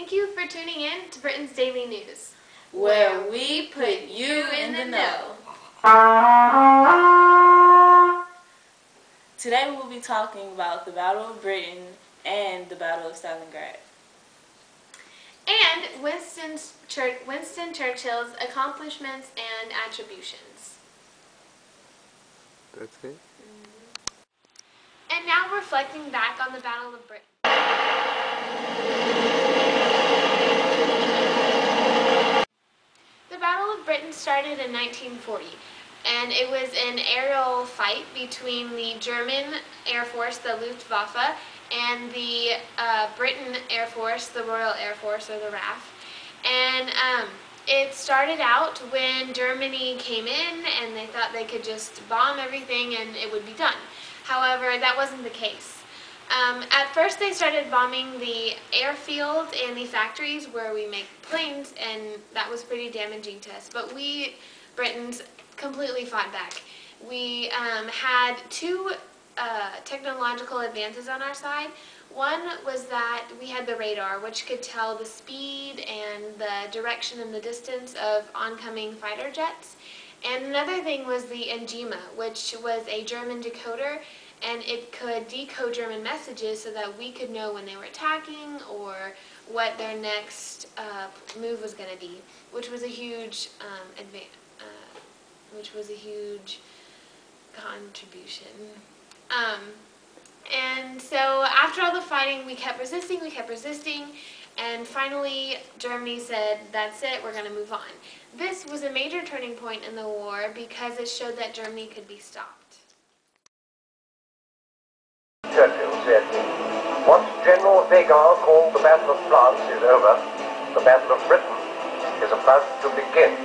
Thank you for tuning in to Britain's Daily News, where we put you in the know. Today we will be talking about the Battle of Britain and the Battle of Stalingrad. And Winston Churchill's accomplishments and attributions. That's it? And now reflecting back on the Battle of Britain. The Battle of Britain started in 1940, and it was an aerial fight between the German Air Force, the Luftwaffe, and the Britain Air Force, the Royal Air Force, or the RAF. And it started out when Germany came in and they thought they could just bomb everything and it would be done. However, that wasn't the case. At first they started bombing the airfield and the factories where we make planes, and that was pretty damaging to us. But we, Britons, completely fought back. We had two technological advances on our side. One was that we had the radar, which could tell the speed and the direction and the distance of oncoming fighter jets. And another thing was the Enigma, which was a German decoder, and it could decode German messages so that we could know when they were attacking or what their next move was going to be, which was a huge contribution. And so after all the fighting, we kept resisting, and finally Germany said, that's it, we're going to move on. This was a major turning point in the war because it showed that Germany could be stopped. Churchill said, "What General Weygand called the Battle of France is over. The Battle of Britain is about to begin."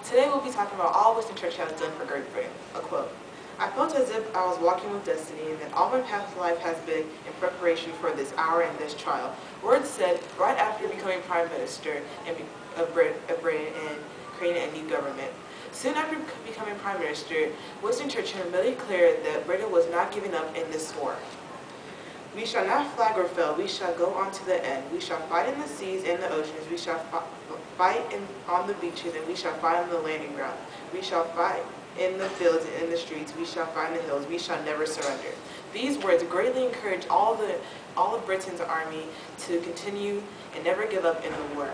Today we'll be talking about all Winston Churchill has done for Great Britain. A quote: "I felt as if I was walking with destiny, and that all my past life has been in preparation for this hour and this trial." Words said right after becoming Prime Minister of Britain and creating a new government. Soon after becoming Prime Minister, Winston Churchill made it clear that Britain was not giving up in this war. "We shall not flag or fail, we shall go on to the end. We shall fight in the seas and the oceans, we shall fight on the beaches, and we shall fight on the landing ground. We shall fight in the fields and in the streets, we shall fight in the hills, we shall never surrender." These words greatly encouraged all of Britain's army to continue and never give up in the war.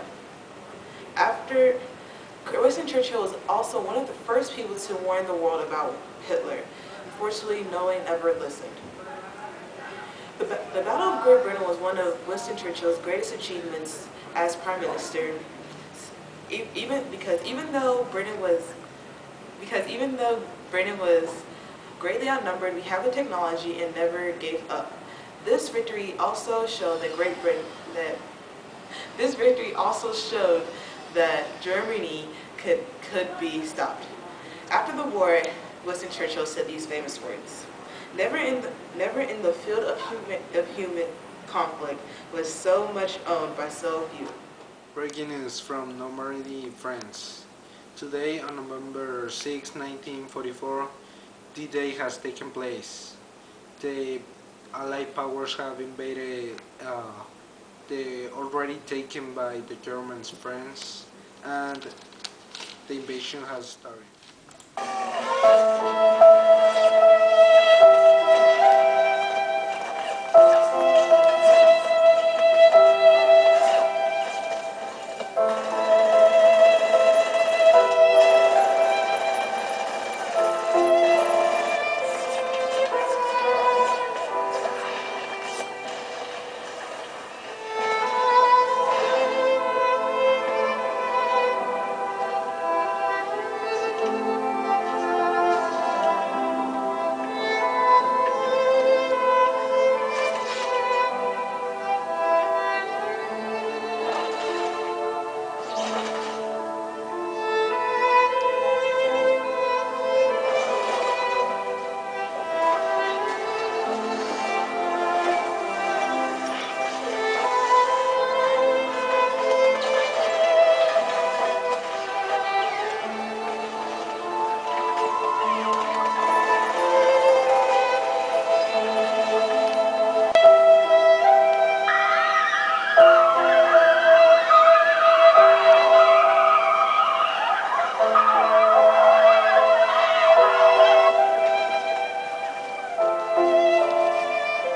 Winston Churchill was also one of the first people to warn the world about Hitler. Unfortunately, no one ever listened. The Battle of Great Britain was one of Winston Churchill's greatest achievements as Prime Minister, even though Britain was greatly outnumbered, we have the technology and never gave up. This victory also showed that Germany could be stopped. After the war, Winston Churchill said these famous words: Never in the field of human conflict was so much owned by so few." Breaking news from Normandy, France. Today, on November 6, 1944, D-Day has taken place. The Allied powers have invaded they already taken by the Germans' friends, and the invasion has started.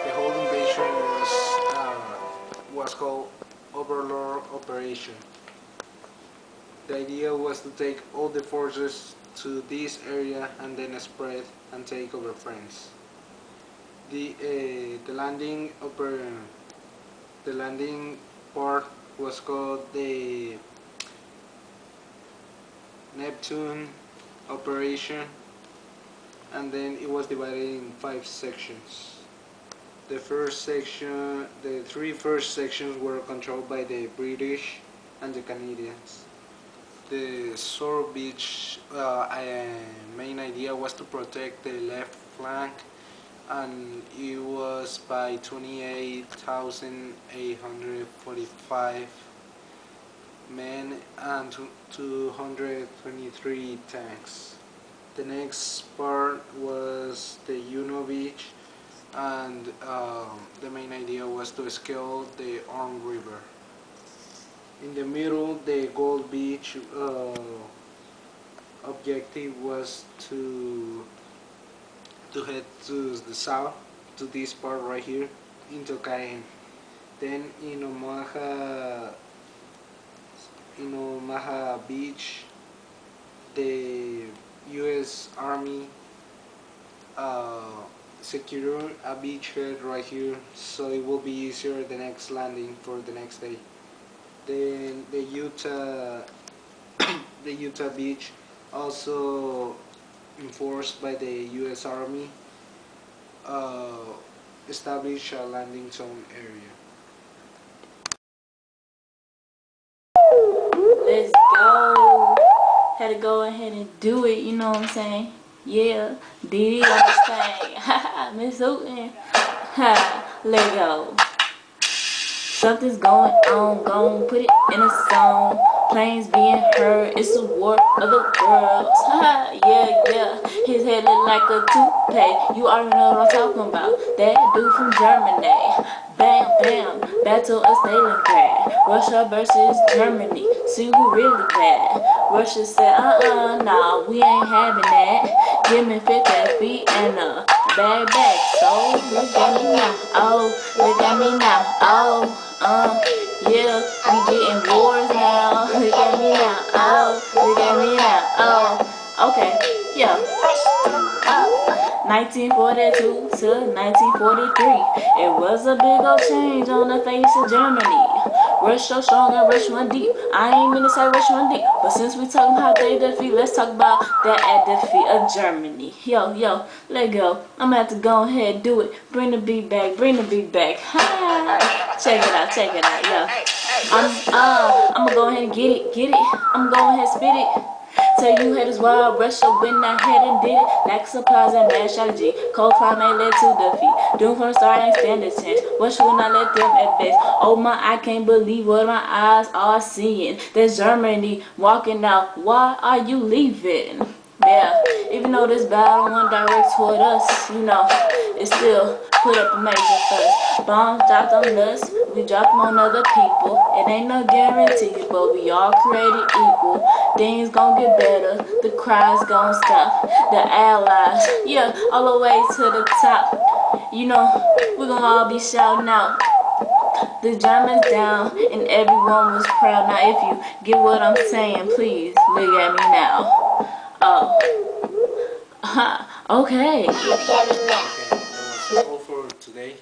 The whole invasion was called Overlord Operation. The idea was to take all the forces to this area and then spread and take over France. The landing part was called the Neptune Operation, and then it was divided in 5 sections. The three first sections were controlled by the British and the Canadians. The Sword Beach main idea was to protect the left flank, and it was by 28,845 men and 223 tanks. The next part was the Juno Beach, and the main idea was to scale the Orme River. In the middle, the Gold Beach objective was to head to the south, to this part right here, into Cayenne. Then in Omaha Beach, the U.S. Army secured a beachhead right here, so it will be easier the next landing for the next day. Then the Utah Beach, also enforced by the U.S. Army, established a landing zone area. Let's go. Had to go ahead and do it, you know what I'm saying? Yeah, did it on this thing. Haha, Miss Hooten. Ha, let go. Something's going on, gon' put it in a song. Planes being heard, it's a war of the worlds. Ha, yeah. His head look like a toupee. You already know what I'm talking about. That dude from Germany. Bam, battle of Stalingrad. Russia versus Germany. See who really bad. Russia said, nah, we ain't having that. Give me 50 feet and a bag. So look at me now. Oh, look at me now. Oh, yeah, we getting wars now. Look at me now. Oh, look at me now. Oh, okay, yeah. 1942 to 1943. It was a big old change on the face of Germany. Rush so strong and rush one deep. I ain't mean to say rush one deep, but since we talking about their defeat, let's talk about that defeat of Germany. Yo, let go. I'm gonna have to go ahead and do it. Bring the beat back, Ha! Check it out, yo. I'm gonna go ahead and get it. I'm gonna go ahead and spit it. Tell you haters why Russia went ahead and did it. Lack supplies and bad strategy. Cold climate led to defeat. Doom from the start ain't stand a chance. Russia will not let them advance. Oh my, I can't believe what my eyes are seeing. There's Germany walking out. Why are you leaving? Yeah, even though this battle went direct toward us, you know, it still put up a major fuss. Bombs dropped on us, we drop them on other people. It ain't no guarantee, but we all created equal. Things gon' get better, the cries gon' stop. The allies, yeah, all the way to the top. You know, we gon' all be shouting out. The Germans down, and everyone was proud. Now if you get what I'm saying, please look at me now. Oh, okay. Okay, that was all for today.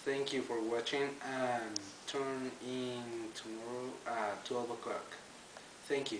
Thank you for watching, and tune in tomorrow at 12 o'clock. Thank you.